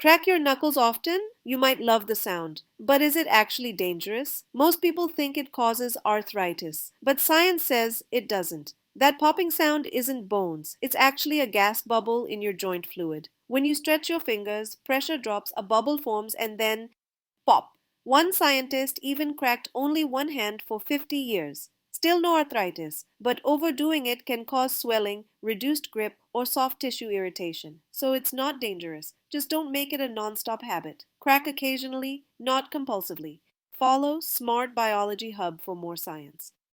Crack your knuckles often? You might love the sound. But is it actually dangerous? Most people think it causes arthritis, but science says it doesn't. That popping sound isn't bones, it's actually a gas bubble in your joint fluid. When you stretch your fingers, pressure drops, a bubble forms, and then pop. One scientist even cracked only one hand for 50 years. Still no arthritis, but overdoing it can cause swelling, reduced grip, or soft tissue irritation. So it's not dangerous. Just don't make it a non-stop habit. Crack occasionally, not compulsively. Follow Smart Biology Hub for more science.